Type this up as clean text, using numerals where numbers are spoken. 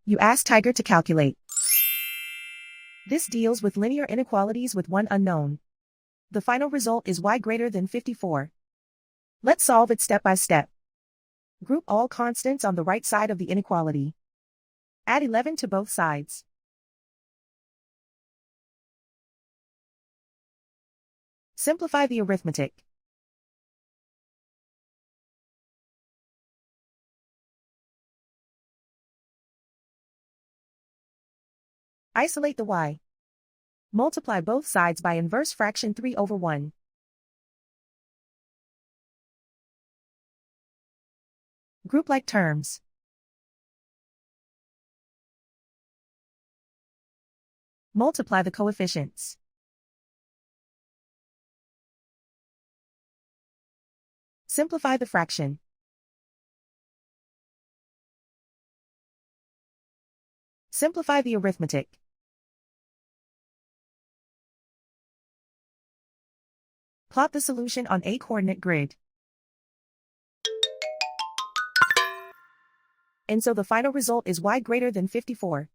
You ask Tiger to calculate. This deals with linear inequalities with one unknown. The final result is y greater than 54. Let's solve it step by step. Group all constants on the right side of the inequality. Add 11 to both sides. Simplify the arithmetic. Isolate the y. Multiply both sides by inverse fraction 3/1. Group like terms. Multiply the coefficients. Simplify the fraction. Simplify the arithmetic. Plot the solution on a coordinate grid. And so the final result is y greater than 54.